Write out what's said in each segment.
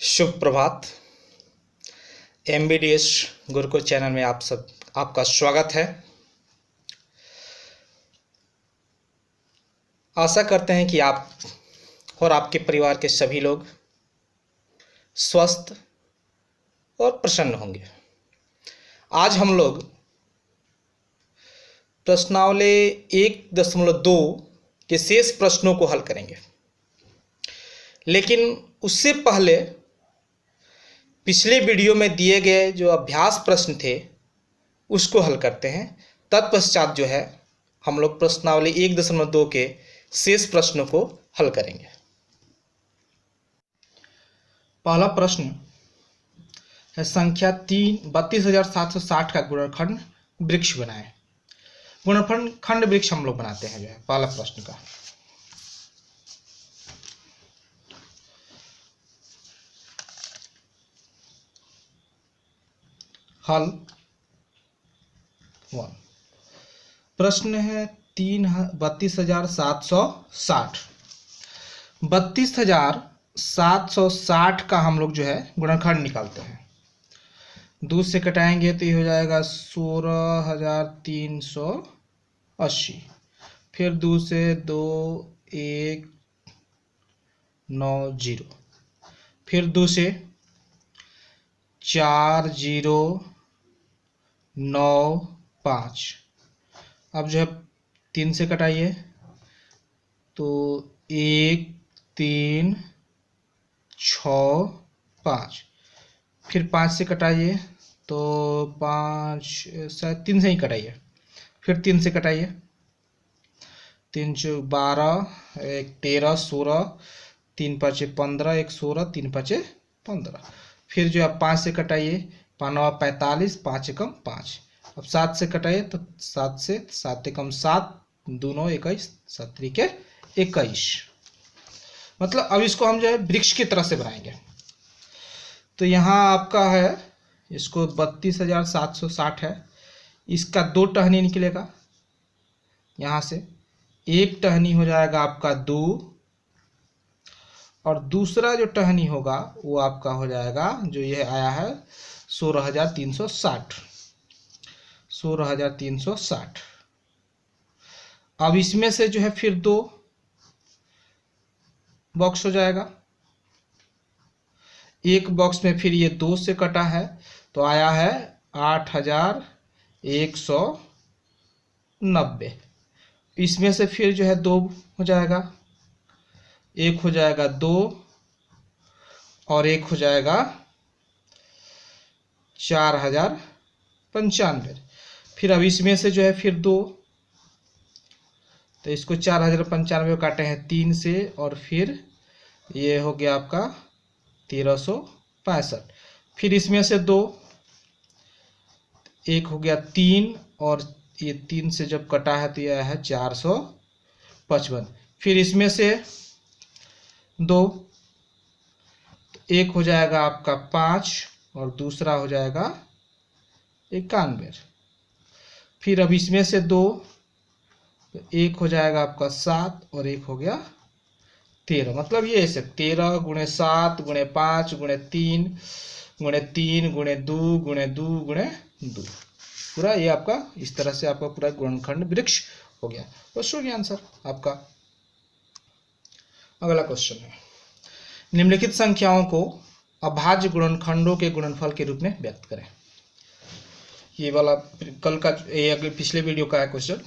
शुभ प्रभात। MBDS Gurukul channel में आपका स्वागत है। आशा करते हैं कि आप और आपके परिवार के सभी लोग स्वस्थ और प्रसन्न होंगे। आज हम लोग प्रश्नावली 1.2 के शेष प्रश्नों को हल करेंगे, लेकिन उससे पहले पिछले वीडियो में दिए गए जो अभ्यास प्रश्न थे उसको हल करते हैं। तत्पश्चात जो है हम लोग प्रश्नावली 1.2 के शेष प्रश्नों को हल करेंगे। पहला प्रश्न है संख्या 32,760 का गुणनखंड वृक्ष बनाएं। गुणनखंड वृक्ष हम लोग बनाते हैं जो है पहला प्रश्न का। हल 1। प्रश्न है 32,760। 32,760 का हम लोग जो है गुणनखंड निकालते हैं। 2 से कटाएंगे तो ये हो जाएगा 16,380। फिर 2 से 2 1 9 0। फिर 2 से 4 0 9 5। अब जो है 3 से कटाइए तो 1 3 6 5। फिर 5 से कटाइए तो 5 शायद 3 से ही कटाइए। फिर 3 से कटाइए, 3 से 12 1 13 16 3 5 15 1 16 3 5 15। फिर जो है 5 से कटाइए, 5 9 45 5 एकम 5। अब 7 से कटाइए तो 7 से 7 एकम 7 2 9 21 7 3 21। मतलब अब इसको हम जो है वृक्ष की तरह से बनाएंगे। तो यहाँ आपका है इसको 32,760 है। इसका 2 टहनी निकलेगा यहाँ से। एक टहनी हो जाएगा आपका 2 और दूसरा जो टहनी होगा वो आपका हो जाएगा जो ये आया है 16,360। 16,360। अब इसमें से जो है फिर 2 बॉक्स हो जाएगा। एक बॉक्स में फिर ये 2 से कटा है तो आया है 8,190। इसमें से फिर जो है 2 हो जाएगा, एक हो जाएगा 2 और एक हो जाएगा 4,095। फिर अब इसमें से जो है फिर 2, तो इसको 4,095 काटे हैं 3 से और फिर ये हो गया आपका 1,365। फिर इसमें से 2, एक हो गया 3 और ये 3 से जब कटा है तो यह है 455। फिर इसमें से 2, एक हो जाएगा आपका 5 और दूसरा हो जाएगा 91। फिर अब इसमें से 2, तो एक हो जाएगा आपका 7 और एक हो गया 13। मतलब ये ऐसे 13 × 7 × 5 × 3 × 3 × 2 × 2 × 2। पूरा ये आपका इस तरह से आपका पूरा गुणनखंड वृक्ष हो गया। बस हो गया आंसर आपका। अगला क्वेश्चन है निम्नलिखित संख्याओं को अभाज्य गुणनखंडों के गुणनफल के रूप में व्यक्त करें। ये वाला कल का ये अगले पिछले वीडियो का है क्वेश्चन,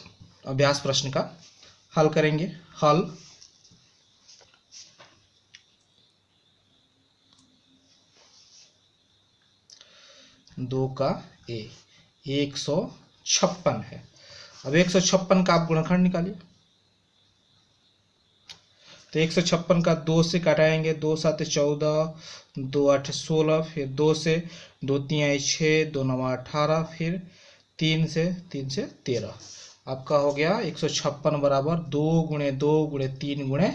अभ्यास प्रश्न का। हल करेंगे। हल 2 का A 156 है। अब 156 का आप गुणनखंड निकालिए। तो 156 का 2 से काटाएंगे, 2 7 14 2 8 16। फिर 2 से 2 3 6 2 9 18। फिर 3 से 13। आपका हो गया 156 बराबर 2 × 2 × 3 ×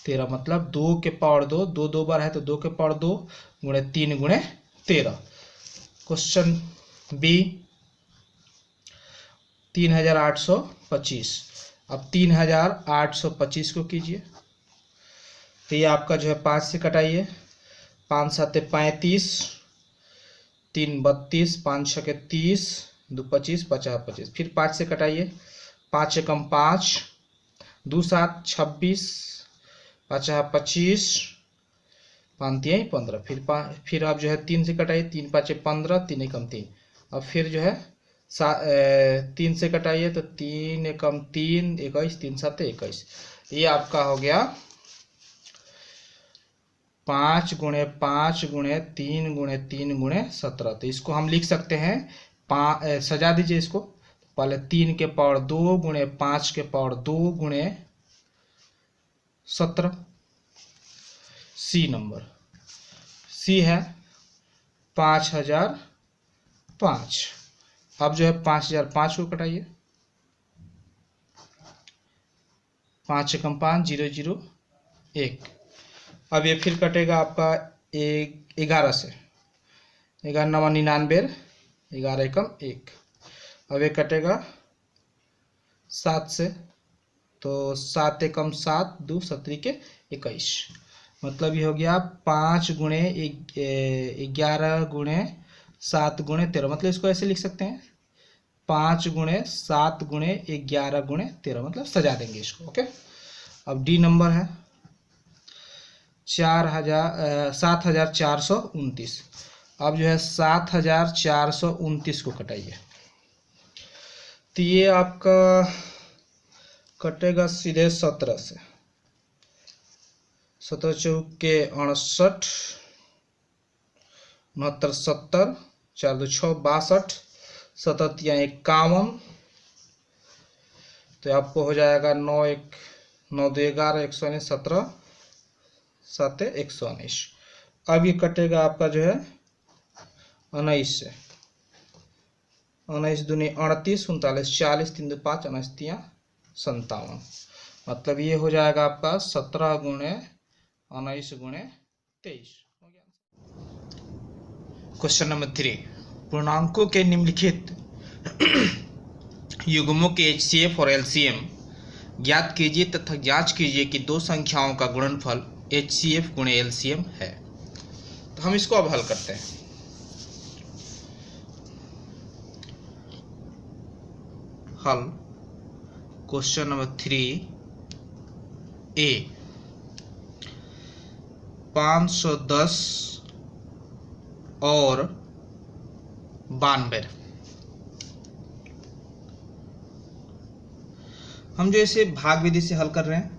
13। मतलब 2 के पावर 2, 2 2 बार है तो 2 के पावर 2 × 3 × 13। Question B 3,825। अब 3,825 को कीजिए तो ये आपका जो है 5 से कटाइए 5 7 35, 3 32, 5 6 30, 2 25, 50 25। फिर 5 से कटाइए, 5 एकम 5, 2 7 26, 50 25, 5 3 15। फिर आप जो है 3 से कटाइए, 3 5 15, 3 एकम 3। अब फिर जो है 3 से कटाइए तो 3 एकम 3 21, 3 7 21। ये आपका हो गया 5 गुणे 5 गुणे 3 गुणे 3 गुणे 17। तो इसको हम लिख सकते हैं, सजा दीजिए इसको। पहले 3 के पावर 2 गुणे 5 के पावर 2 गुणे 17। सी नंबर, सी है 5005। अब जो है 5005 को कटाइए, 5 एकम 5 0 0 1। अब ये फिर कटेगा आपका 11 से, 11 9 99, 11 एकम 1। अब ये कटेगा 7 से, तो 7 एकम 7, 2 17 के 21। मतलब ये हो गया 5 गुणे 11 गुणे 7 गुणे 13। मतलब इसको ऐसे लिख सकते हैं, 5 गुणे 7 गुणे 11 गुणे 13। मतलब सजा देंगे इसको। ओके, अब डी नंबर है 7429। अब जो है 7429 को कटाइए, तो ये आपका कटेगा सीधे 17 से, 17 चौक के 68, 69 70, 4 2 6 62, 7 3 51। तो आपको हो जाएगा 9 1 9 2 11, 119, 17 7 119। अब ये कटेगा आपका जो है 19 से, 19 दूनी 38, 39 40, 3 2 5, 19 3 57। मतलब ये हो जाएगा आपका 17 गुणे 19 गुणे 23। क्वेश्चन नंबर 3, पूर्णांकों के निम्नलिखित युग्मों के HCF और LCM ज्ञात कीजिए तथा जांच कीजिए कि दो संख्याओं का गुणनफल HCF गुणे LCM है। तो हम इसको अब हल करते हैं। हल क्वेश्चन नंबर 3A, 510 और 92। हम जो इसे भाग विधि से हल कर रहे हैं,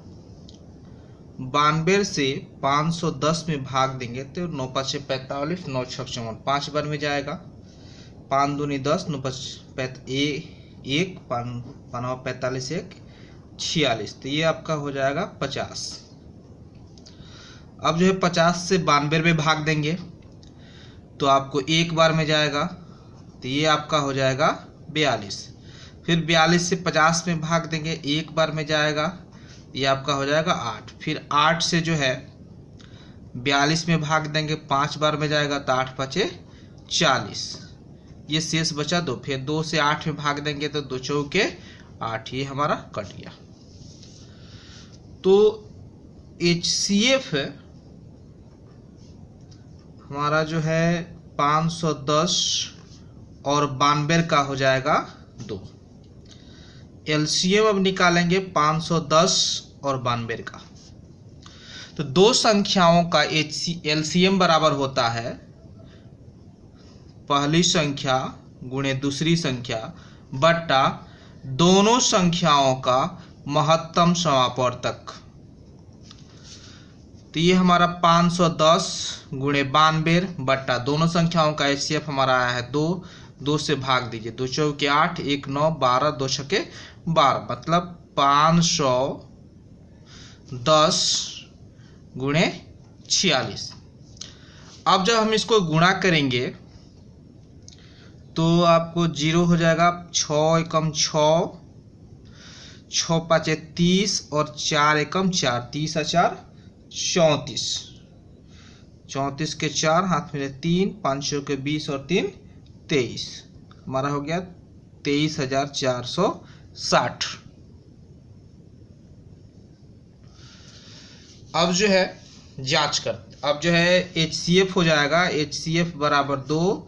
92 से 510 में भाग देंगे तो 9 5 45, 9 6 54, 5 बार में जाएगा, 5 दूनी 10, 9 5 1, 5 45 1 46। तो ये आपका हो जाएगा 50। अब जो है 50 से 92 में भाग देंगे तो आपको एक बार में जाएगा, तो ये आपका हो जाएगा 42। फिर 42 से 50 में भाग देंगे, एक बार में जाएगा, ये आपका हो जाएगा 8। फिर 8 से जो है 42 में भाग देंगे, 5 बार में जाएगा, तो 8 5 40। ये शेष बचा 2। फिर 2 से 8 में भाग देंगे तो 2 चौके 8। ये हमारा कट गया। तो HCF हमारा जो है 510 और 92 का हो जाएगा 2। LCM अब निकालेंगे 510 और 92 का। तो दो संख्याओं का LCM बराबर होता है पहली संख्या गुणे दूसरी संख्या बट्टा दोनों संख्याओं का महत्तम समापवर्तक। तो ये हमारा 510 गुणे 92 बट्टा दोनों संख्याओं का HCF हमारा आया है 2। 2 से भाग दीजिए, 2 चौके 8, 1 9 12, 2 छके 12। मतलब 510 गुणे 46। अब जब हम इसको गुणा करेंगे तो आपको 0 हो जाएगा, 6 एकम 6, 6 5 30 और 4 एकम 4, 30 4 34। 34 के 4 हाथ में 3, 5 के 20 और 3 23। हमारा हो गया 23,460। अब जो है जांच करते, अब जो है HCF हो जाएगा, HCF बराबर 2,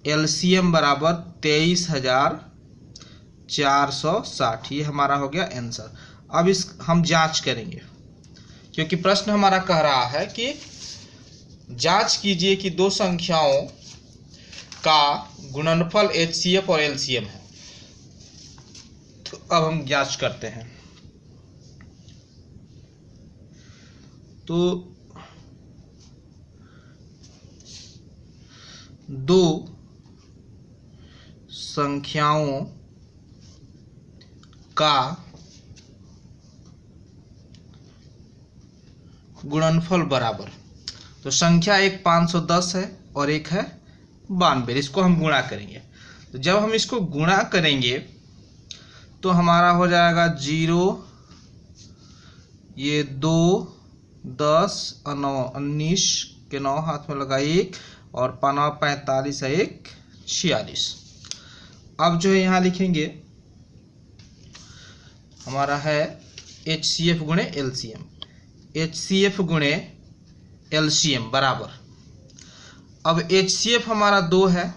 LCM बराबर 23,460। ये हमारा हो गया आंसर। अब इस हम जांच करेंगे, क्योंकि प्रश्न हमारा कह रहा है कि जांच कीजिए कि दो संख्याओं का गुणनफल HCF और LCM है। तो अब हम जांच करते हैं। तो दो संख्याओं का गुणनफल बराबर, तो संख्या एक 510 है और एक है 92। इसको हम गुणा करेंगे। तो जब हम इसको गुणा करेंगे तो हमारा हो जाएगा 0, ये 2, 10 और 9, 19 के 9 हाथ में लगा 1 और 5 45 है 1 46। अब जो है यहाँ लिखेंगे हमारा है HCF गुणे LCM, HCF गुणे LCM बराबर, अब HCF हमारा 2 है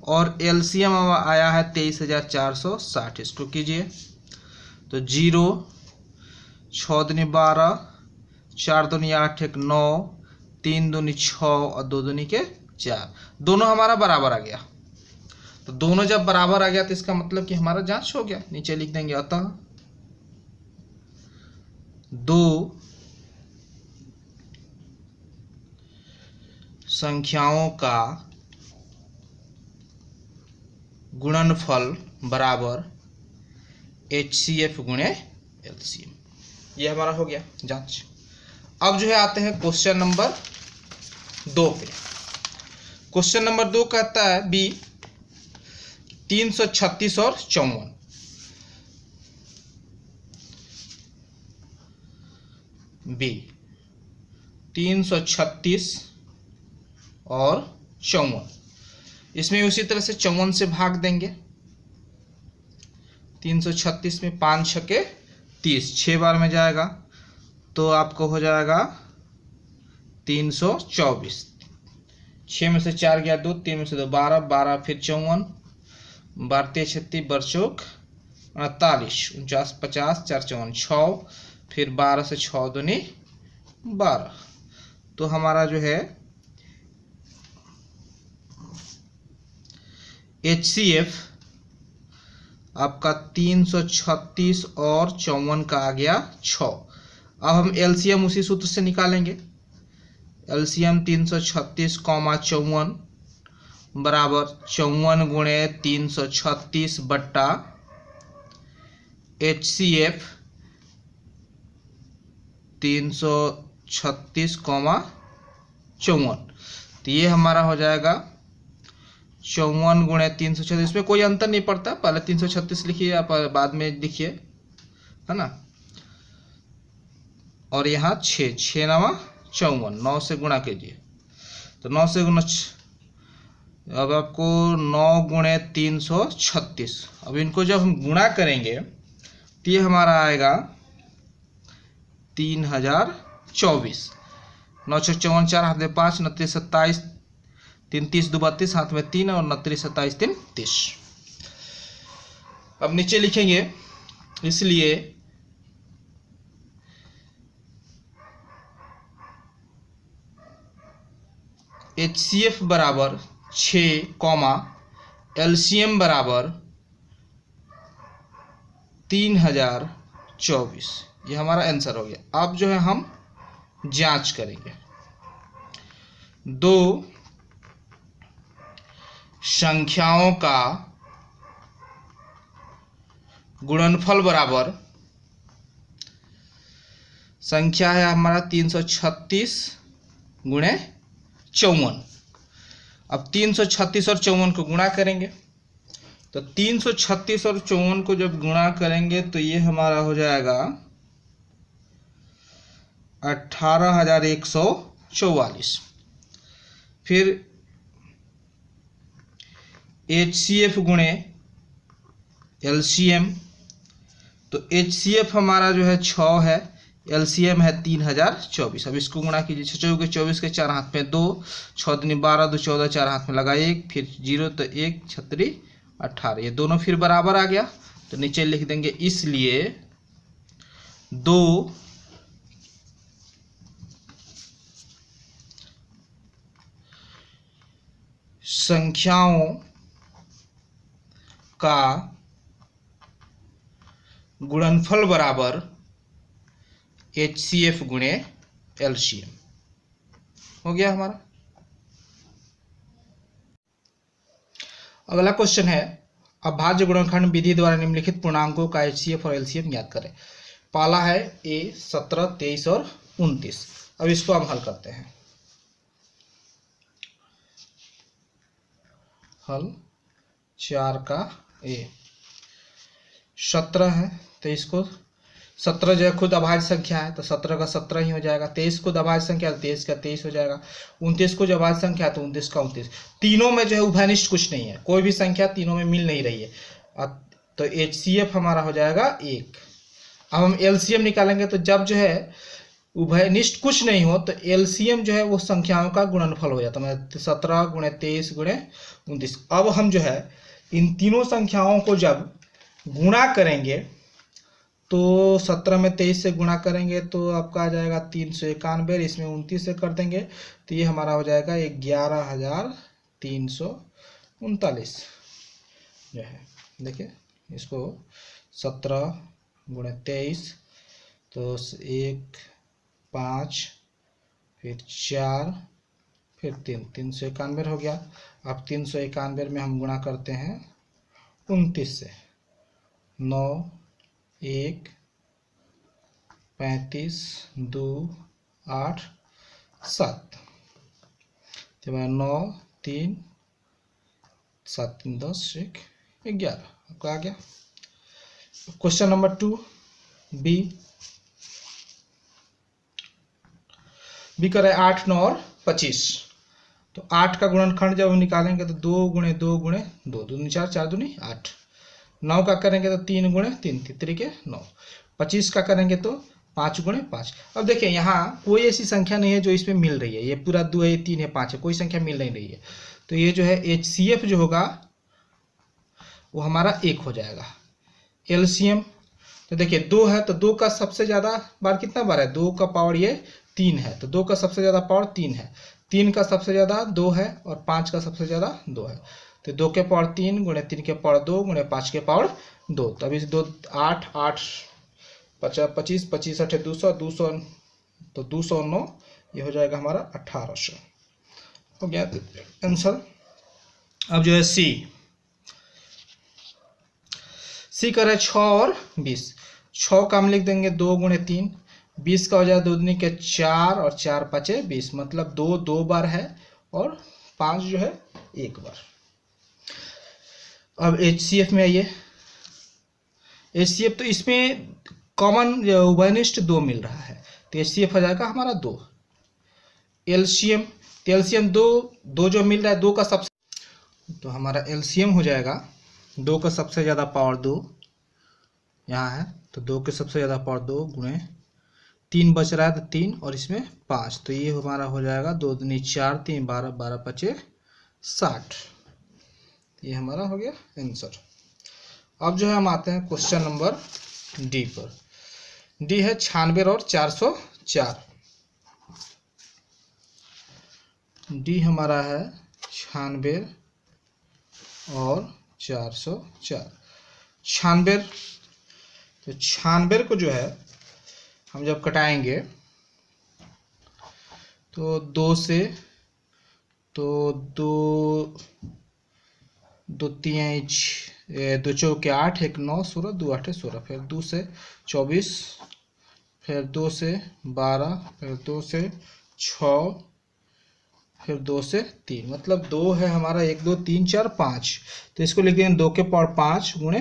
और LCM आया है 23,460। इसको कीजिए तो 0, 6 दूनी 12, 4 दूनी 8, 1 9, 3 दूनी 6 और 2 दूनी के 4, दोनों हमारा बराबर आ गया। तो दोनों जब बराबर आ गया तो इसका मतलब कि हमारा जांच हो गया। नीचे लिख देंगे अतः दो संख्याओं का गुणनफल बराबर HCF गुणे LCM। ये हमारा हो गया जांच। अब जो है आते हैं क्वेश्चन नंबर 2 पे। क्वेश्चन नंबर 2 कहता है B 336 और 54। B 336 और 54, इसमें उसी तरह से 54 से भाग देंगे। 336 में 5 छके 30, 6 बार में जाएगा तो आपको हो जाएगा 324। 6 में से 4 गया 2, 3 में से 2 12, 12 फिर 54, 12 36 बरचौक 48, 49 50 4 54 6, फिर 12 से 6 दूनी 12। तो हमारा जो है HCF आपका 336 और 54 का आ गया 6। अब हम LCM उसी सूत्र से निकालेंगे। LCM 336, 54 बराबर 54 गुणे 336 बट्टा HCF 336, 54। तो ये हमारा हो जाएगा 54 गुणे 336। इसमें कोई अंतर नहीं पड़ता, पहले 336 लिखिए आप बाद में लिखिए, है ना। और यहाँ 6, 6 9 54, 9 से गुणा कीजिए तो 9 से गुणा, अब आपको 9 गुणे 336। अब इनको जब हम गुणा करेंगे तो ये हमारा आएगा 3024। 9 6 54, 4 हाथ में 5, 29 27, 3 30 2 32 हाथ में 3 और 29 27 3 30। अब नीचे लिखेंगे, इसलिए HCF बराबर 6, LCM बराबर 3024। ये हमारा आंसर हो गया। अब जो है हम जांच करेंगे। दो संख्याओं का गुणनफल बराबर, संख्या है हमारा 336 गुणे 54। अब 336 और 54 को गुणा करेंगे तो 336 और 54 को जब गुणा करेंगे तो ये हमारा हो जाएगा 18,144। फिर HCF गुणे LCM, तो HCF हमारा जो है 6 है, एलसीएम है 3024। अब इसको गुणा कीजिए, 6 चौके 24 के 4 हाथ में 2, 6 दूनी 12, 2 14, 4 हाथ में लगा 1, फिर 0 तो 1, 36 18, ये दोनों फिर बराबर आ गया। तो नीचे लिख देंगे इसलिए दो संख्याओं का गुणनफल बराबर HCF गुणे LCM हो गया हमारा। अगला क्वेश्चन है, अभाज्य गुणनखंड विधि द्वारा निम्नलिखित पूर्णांकों का HCF और LCM ज्ञात करें। पहला है A 17, 23 और 29। अब इसको हम हल करते हैं। हल 4 का A 17 है, 23 को 17 जो है खुद अभाज्य संख्या है तो 17 का 17 ही हो जाएगा। 23 खुद अभाज्य संख्या है तो 23 का 23 हो जाएगा। 29 को जो अभाज्य संख्या है तो 29 का 29। तीनों में जो है उभयनिष्ठ कुछ नहीं है, कोई भी संख्या तीनों में मिल नहीं रही है, तो HCF हमारा हो जाएगा 1। अब हम LCM निकालेंगे, तो जब जो है उभयनिष्ठ कुछ नहीं हो तो LCM जो है वो संख्याओं का गुणनफल हो जाता है, 17 गुणे 23 गुणे 29। अब हम जो है इन तीनों संख्याओं को जब गुणा करेंगे तो 17 में 23 से गुणा करेंगे तो आपका आ जाएगा 391, इसमें 29 से कर देंगे तो ये हमारा हो जाएगा 11,339 जो है। देखिए इसको 17 गुणे 23 तो 1 5 फिर 4 फिर 3, 391 हो गया। अब 391 में हम गुणा करते हैं 29 से, 9 1 35 2 8 7, 9 3 7 3 10 1 11 आपका आ गया। क्वेश्चन नंबर 2 बी कर रहे 8 9 और 25। तो 8 का गुणनखंड जब हम निकालेंगे तो 2 गुणे 2 गुणे 2, 2 दूनी 4, 4 दूनी 8। 9 का करेंगे तो 3 गुणे 3, 3 के 9। 25 का करेंगे तो 5 गुणे 5। अब देखिए यहाँ कोई ऐसी संख्या नहीं है जो इसमें मिल रही है, ये पूरा 2 है, 3 है, 5 है, कोई संख्या मिल नहीं रही है। तो ये जो है HCF जो होगा वो हमारा 1 हो जाएगा। LCM तो देखिए 2 है तो 2 का सबसे ज़्यादा बार कितना बार है, 2 का पावर ये 3 है तो 2 का सबसे ज़्यादा पावर 3 है। 3 का सबसे ज़्यादा 2 है और 5 का सबसे ज़्यादा 2 है। तो 2 के पावर 3 गुणे 3 के पावर 2 गुणे 5 के पावर 2। तो अभी 2 8 8 25 25 8 200 200 तो 209 ये हो जाएगा हमारा 1800 हो गया आंसर। अब जो है सी कर रहे 6 और 20। 6 का हम लिख देंगे 2 गुणे 3, 20 का हो जाएगा 2 दूनी के 4 और 4 5 20, मतलब 2 2 बार है और 5 जो है 1 बार। अब HCF में आइए। HCF तो इसमें कॉमन उभयनिष्ठ 2 मिल रहा है तो HCF हो जाएगा हमारा 2। LCM तो LCM 2 जो मिल रहा है 2 का सबसे, तो हमारा LCM हो जाएगा 2 का सबसे ज़्यादा पावर 2 यहाँ है तो 2 के सबसे ज़्यादा पावर 2 गुणे 3 बच रहा है तो 3 और इसमें 5, तो ये हमारा हो जाएगा 2 दूनी 4 3 12 12 5 60। ये हमारा हो गया आंसर। अब जो है हम आते हैं क्वेश्चन नंबर डी पर। डी है 96 और 404। डी हमारा है 96 और 404। 96 तो 96 को जो है हम जब कटाएंगे तो 2 से, तो 2 3 2 चौके 8 1 9 16 2 8 16, फिर 2 से 24, फिर 2 से 12, फिर 2 से 6, फिर 2 से 3, मतलब 2 है हमारा 1 2 3 4 5। तो इसको लिख देंगे 2 के पावर 5 गुणे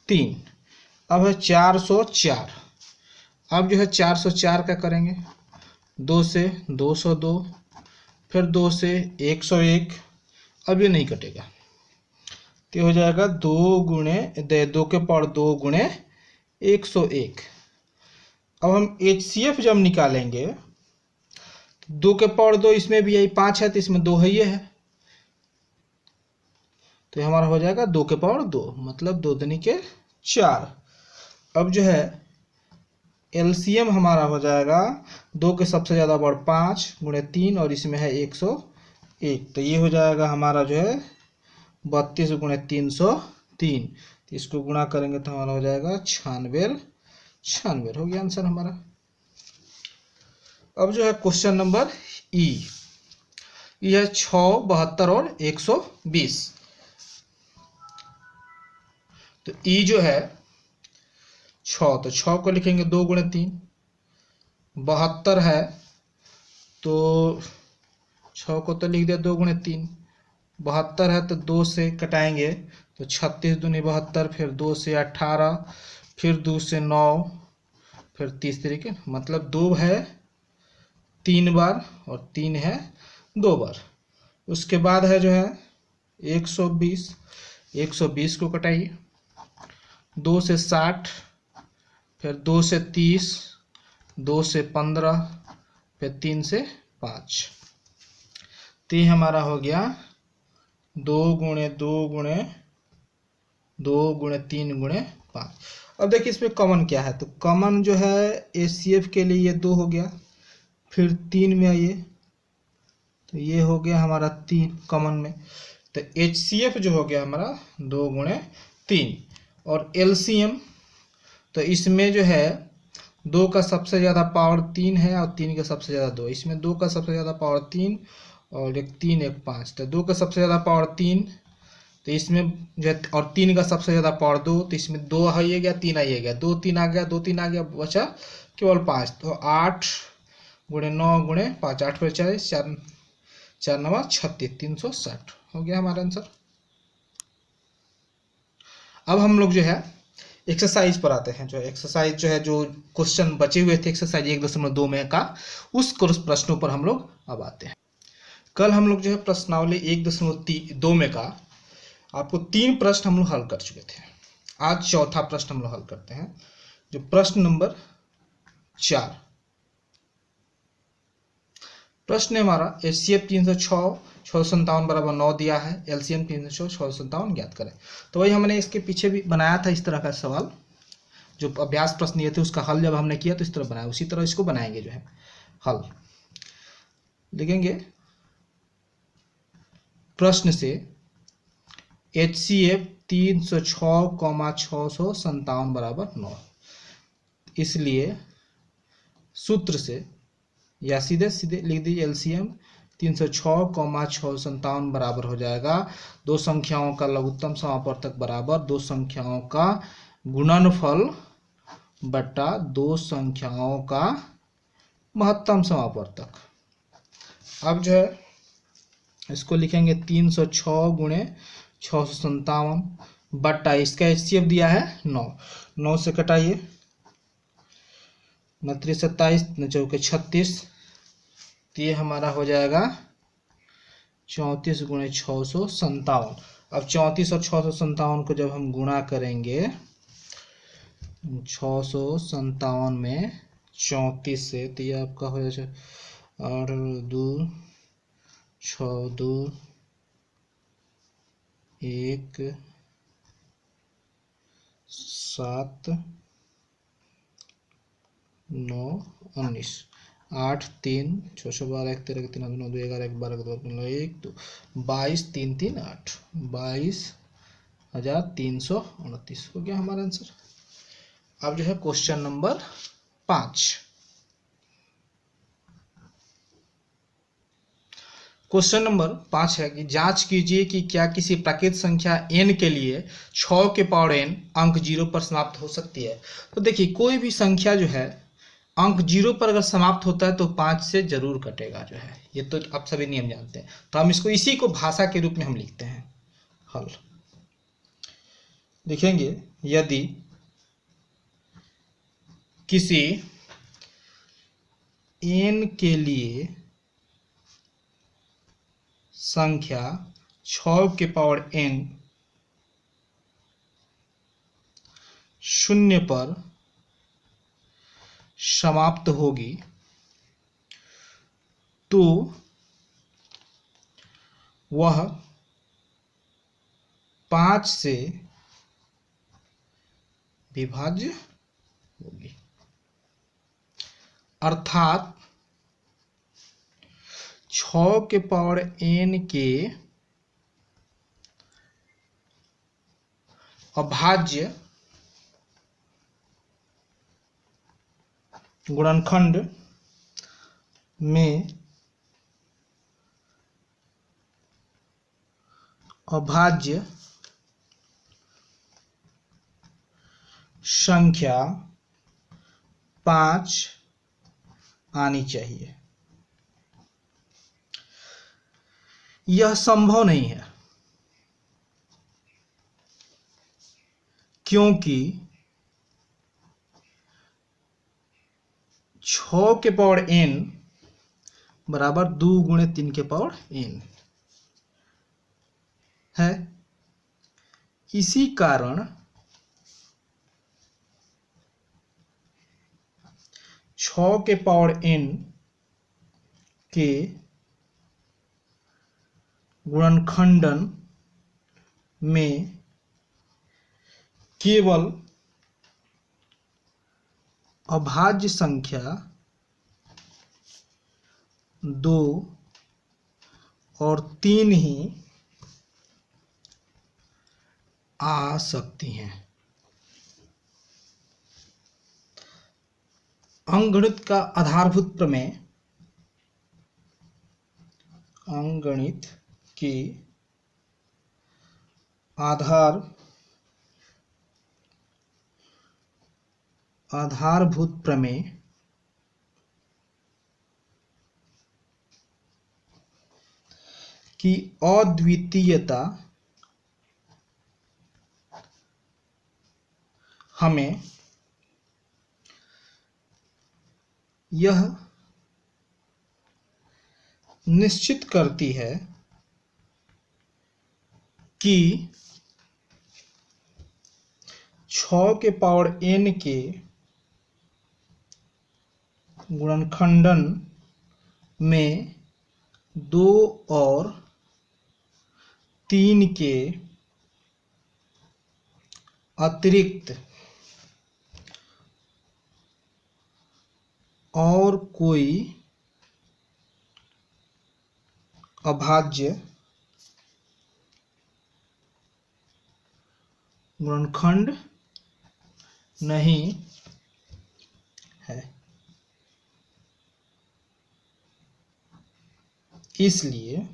3। अब है 404। अब जो है 404 का करेंगे 2 से 202, फिर 2 से 101। अब ये नहीं कटेगा तो हो जाएगा 2 गुणे 2 के पावर 2 गुणे 101। अब हम HCF जब निकालेंगे, 2 के पावर 2, इसमें भी यही 5 है तो इसमें 2 है, ये है, तो हमारा हो जाएगा 2 के पावर 2, मतलब 2 दूनी के 4। अब जो है LCM हमारा हो जाएगा 2 के सबसे ज़्यादा पावर 5 गुणे 3 और इसमें है 101, तो ये हो जाएगा हमारा जो है 32 गुणे 303, तो इसको गुणा करेंगे तो हमारा हो जाएगा 96 हो गया आंसर हमारा। अब जो है क्वेश्चन नंबर यह 6, 72 और 120। तो जो है 6, तो 6 को लिखेंगे 2 गुणे 3, 72 है तो 6 को तो लिख दिया 2 गुणे 3, 72 है तो 2 से कटाएंगे तो 36 दूनी 72, फिर 2 से 18, फिर 2 से 9, फिर 30 तरीके, मतलब 2 है 3 बार और 3 है 2 बार। उसके बाद है जो है 120 को कटाइए, 2 से 60, फिर 2 से 30, 2 से 15, फिर 3 से 5, तो ये हमारा हो गया 2 गुणे 2 गुणे 2 गुणे 3 गुणे 5। अब देखिए इसमें कॉमन क्या है, तो कॉमन जो है HCF के लिए ये 2 हो गया, फिर 3 में आइए तो ये हो गया हमारा 3 कॉमन में, तो HCF जो हो गया हमारा 2 गुणे 3। और LCM, तो इसमें जो है 2 का सबसे ज़्यादा पावर 3 है और 3 का सबसे ज़्यादा 2, इसमें 2 का सबसे ज़्यादा पावर 3 और एक 3 एक 5, तो 2 का सबसे ज़्यादा पावर 3, तो इसमें जो है, और 3 का सबसे ज़्यादा पावर 2, तो इसमें 2 आइए गया, 3 आइए गया, 2 3 आ गया, 2 3 आ गया, बचा केवल 5, तो 8 गुणे 9 गुणे 5, 8 पर 40, 4 4 9 36, 360 हो गया हमारा आंसर। अब हम लोग जो है एक्सरसाइज पर आते हैं। जो एक्सरसाइज जो है, जो क्वेश्चन बचे हुए थे एक्सरसाइज 1.2 में का, उस प्रश्नों पर हम लोग अब आते हैं। कल हम लोग जो है प्रश्नावली 1.2 में का आपको 3 प्रश्न हम लोग हल कर चुके थे। आज चौथा प्रश्न हम लोग हल करते हैं, जो प्रश्न नंबर 4। प्रश्न हमारा HCF 306, 657 बराबर 9 दिया है, LCM 306, 657 ज्ञात करें। तो वही हमने इसके पीछे भी बनाया था इस तरह का सवाल, जो अभ्यास प्रश्न ये थे उसका हल जब हमने किया तो इस तरह बनाया, उसी तरह इसको बनाएंगे जो है हल। लिखेंगे प्रश्न से HCF 306, 657 बराबर 9, इसलिए सूत्र से या सीधे सीधे लिख दीजिए LCM 306, 657 बराबर हो जाएगा 2 संख्याओं का लघुत्तम समापवर्तक बराबर 2 संख्याओं का गुणनफल बटा 2 संख्याओं का महत्तम समापवर्तक। अब जो है इसको लिखेंगे 306 गुणे 657 बटा इसका HCF दिया है 9, 9 से कटाइए, 29 27 चौके 36, तो ये हमारा हो जाएगा 34 गुणे 657। अब 34 और 657 को जब हम गुणा करेंगे 657 में 34 से, तो ये आपका हो जाएगा 8 2 6 2 1 7 9 19, 8 3 6 12 1 13 3 9 2 11 1 12 2 1 2 22 3 3 8, 22,329 हो गया हमारा आंसर। अब जो है क्वेश्चन नंबर 5। क्वेश्चन नंबर 5 है कि जांच कीजिए कि क्या किसी प्राकृत संख्या n के लिए 6 के पावर n अंक 0 पर समाप्त हो सकती है। तो देखिए कोई भी संख्या जो है अंक 0 पर अगर समाप्त होता है तो 5 से जरूर कटेगा जो है, ये तो आप सभी नियम जानते हैं। तो हम इसको इसी को भाषा के रूप में हम लिखते हैं हल। लिखेंगे यदि किसी n के लिए संख्या 6 के पावर n 0 पर समाप्त होगी तो वह 5 से विभाज्य होगी। अर्थात 6 के पावर n के अभाज्य गुणनखंड में अभाज्य संख्या 5 आनी चाहिए। यह संभव नहीं है क्योंकि 6 के पावर n बराबर 2 गुणे 3 के पावर n है। इसी कारण 6 के पावर n के गुणनखंडन में केवल अभाज्य संख्या 2 और 3 ही आ सकती हैं। अंकगणित का आधारभूत प्रमेय, अंकगणित की आधारभूत प्रमेय की अद्वितीयता हमें यह निश्चित करती है कि 6 के पावर n के गुणनखंडन में 2 और 3 के अतिरिक्त और कोई अभाज्य गुणनखंड नहीं है। इसलिए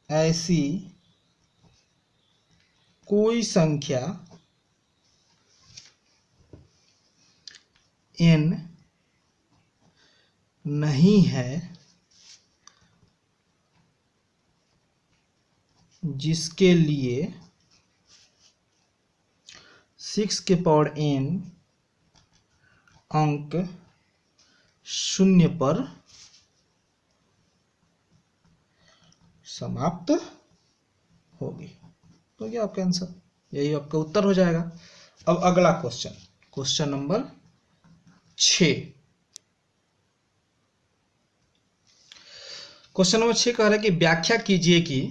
ऐसी कोई संख्या n नहीं है जिसके लिए 6 के पावर n अंक 0 पर समाप्त होगी। तो क्या आपका आंसर, यही आपका उत्तर हो जाएगा। अब अगला question, question number 6। Question number 6 कह रहा है कि व्याख्या कीजिए कि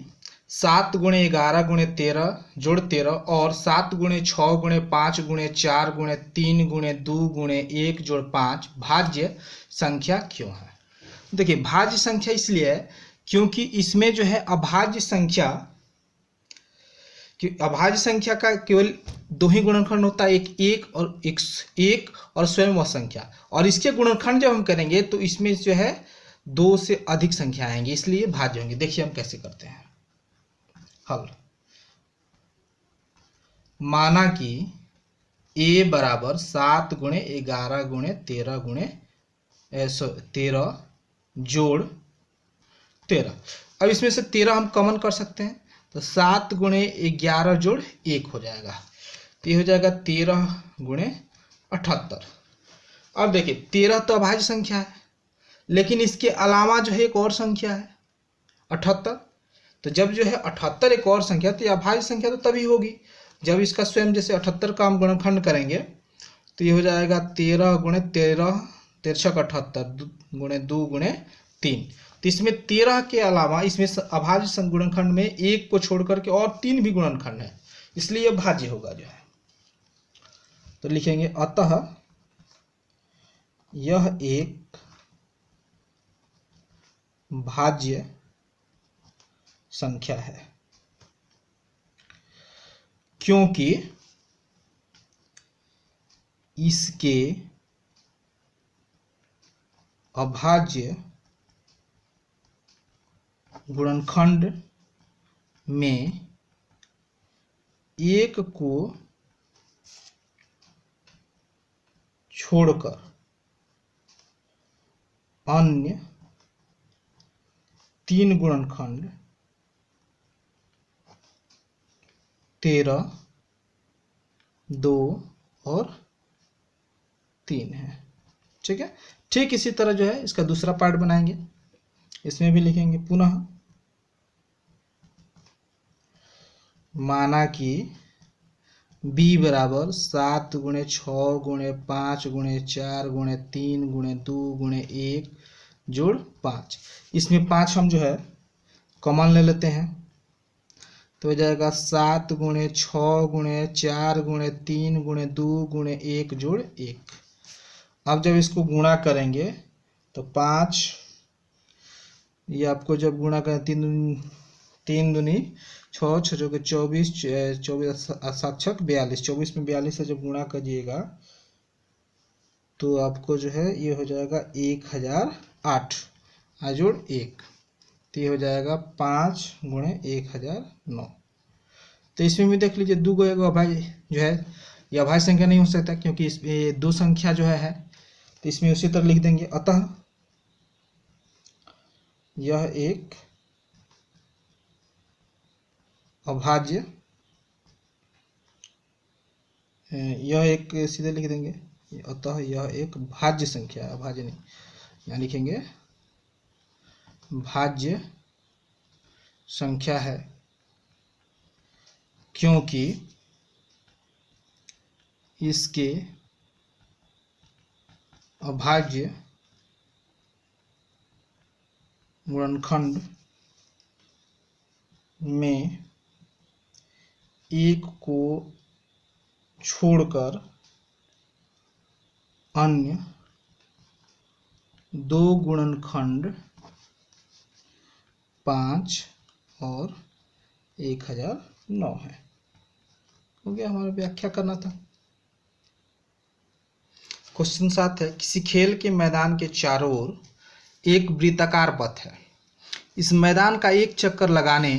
7 गुणे 11 गुणे 13 जोड़ 13 और 7 गुणे 6 गुणे 5 गुणे 4 गुणे 3 गुणे 2 गुणे 1 जोड़ 5 भाज्य संख्या क्यों है। देखिए, भाज्य संख्या इसलिए है क्योंकि इसमें जो है अभाज्य संख्या, कि अभाज्य संख्या का केवल 2 ही गुणनखंड होता है, एक और स्वयं वह संख्या, और इसके गुणनखंड जब हम करेंगे तो इसमें जो है 2 से अधिक संख्या आएंगी, इसलिए भाज्य होंगे। देखिए हम कैसे करते हैं हल। माना कि a बराबर 7 गुणे 11 गुणे 13 गुणे 13 जोड़ 13। अब इसमें से 13 हम कॉमन कर सकते हैं, तो 7 गुणे 11 जोड़ 1 हो जाएगा, तो ये हो जाएगा 13 गुणे 78। अब देखिए 13 तो अभाज्य संख्या है, लेकिन इसके अलावा जो है एक और संख्या है 78। तो जब जो है 78 एक और संख्या, तो ये अभाज्य संख्या तो तभी होगी जब इसका स्वयं जैसे 78 का हम गुणनखंड करेंगे तो तो ये हो जाएगा 13 गुणे 13, 13 78 गुणे 2 गुणे 3। तो इसमें 13 के अलावा इसमें अभाज्य गुणनखंड में 1 को छोड़ करके और 3 भी गुणनखंड है, इसलिए यह भाज्य होगा जो है। तो लिखेंगे अतः यह एक भाज्य संख्या है, क्योंकि इसके अभाज्य गुणनखंड में 1 को छोड़कर अन्य 3 गुणनखंड 13, 2 और 3 है। ठीक है। ठीक इसी तरह जो है इसका दूसरा पार्ट बनाएंगे, इसमें भी लिखेंगे पुनः माना कि b बराबर 7 गुणे 6 गुणे 5 गुणे 4 गुणे 3 गुणे 2 गुणे 1 जोड़ 5। इसमें 5 हम जो है कॉमन ले लेते हैं, तो हो जाएगा 7 गुणे 6 गुणे 4 गुणे 3 गुणे 2 गुणे 1 जोड़ 1। अब जब इसको गुणा करेंगे तो 5, ये आपको जब गुणा करें 3 दूनी 6, 6 चौके 24, 24 7 छक 42, 24 में 42 से जब गुणा करिएगा तो आपको जो है ये हो जाएगा 1008 जोड़ 1, तो ये हो जाएगा 5 गुणे 1009। तो इसमें भी देख लीजिए 2 को अभाज्य जो है ये अभाज्य संख्या नहीं हो सकता, क्योंकि इसमें 2 संख्या जो है तो इसमें उसी तरह लिख देंगे अतः यह एक अभाज्य, यह एक सीधे लिख देंगे अतः यह एक भाज्य संख्या है, अभाज्य नहीं, यहाँ लिखेंगे भाज्य संख्या है, क्योंकि इसके अभाज्य गुणनखंड में 1 को छोड़कर अन्य 2 गुणनखंड 5 और 1009 है। हो गया, हमारा व्याख्या करना था। क्वेश्चन 7 है, किसी खेल के मैदान के चारों ओर एक वृत्ताकार पथ है। इस मैदान का एक चक्कर लगाने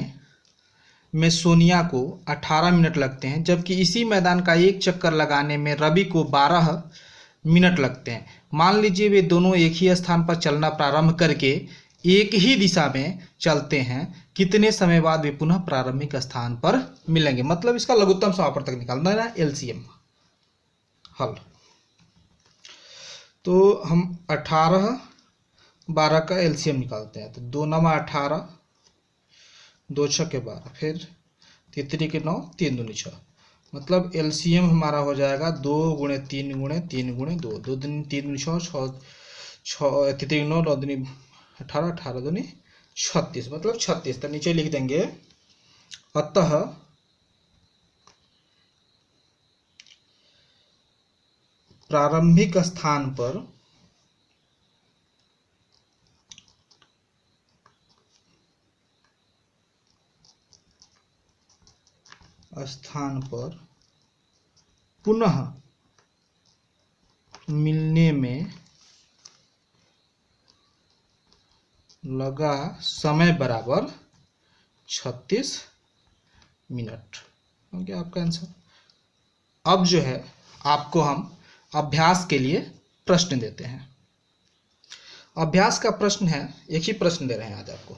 में सोनिया को 18 मिनट लगते हैं, जबकि इसी मैदान का एक चक्कर लगाने में रवि को 12 मिनट लगते हैं। मान लीजिए वे दोनों एक ही स्थान पर चलना प्रारंभ करके एक ही दिशा में चलते हैं, कितने समय बाद वे पुनः प्रारंभिक स्थान पर मिलेंगे। मतलब इसका लघुत्तम समापवर्तक निकालना है ना, एलसीएम हल। तो हम 18 12 का एलसीएम निकालते हैं, तो 2 9 18, 2 6 के 12, फिर 3 के 9, 3 दूनी 6, मतलब एलसीएम हमारा हो जाएगा 2 गुणे 3 गुणे 3 गुणे 2, 2 दूनी 3 दूनी 6, 6 3 9, 9 दूनी 18, 18 दूनी 36, मतलब 36। तो नीचे लिख देंगे अतः प्रारंभिक स्थान पर पुनः मिलने में लगा समय बराबर 36 मिनट। हो गया आपका आंसर। अब जो है आपको हम अभ्यास के लिए प्रश्न देते हैं। अभ्यास का प्रश्न है, एक ही प्रश्न दे रहे हैं आज आपको।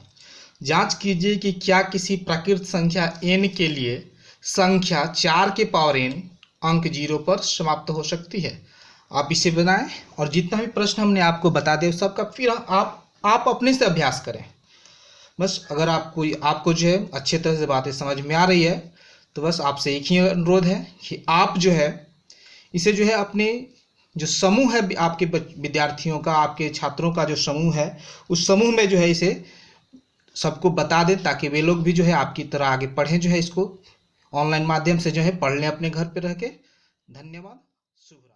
जांच कीजिए कि क्या किसी प्राकृत संख्या n के लिए संख्या 4 के पावर n अंक 0 पर समाप्त हो सकती है। आप इसे बनाएं और जितना भी प्रश्न हमने आपको बता दिया सबका फिर आप अपने से अभ्यास करें। बस अगर आपको जो है अच्छे तरह से बातें समझ में आ रही है तो बस आपसे एक ही अनुरोध है कि आप जो है इसे जो है अपने जो समूह है आपके विद्यार्थियों का, आपके छात्रों का जो समूह है, उस समूह में जो है इसे सबको बता दें, ताकि वे लोग भी जो है आपकी तरह आगे पढ़ें, जो है इसको ऑनलाइन माध्यम से जो है पढ़ लें अपने घर पे रह के। धन्यवाद। शुभ रात्रि।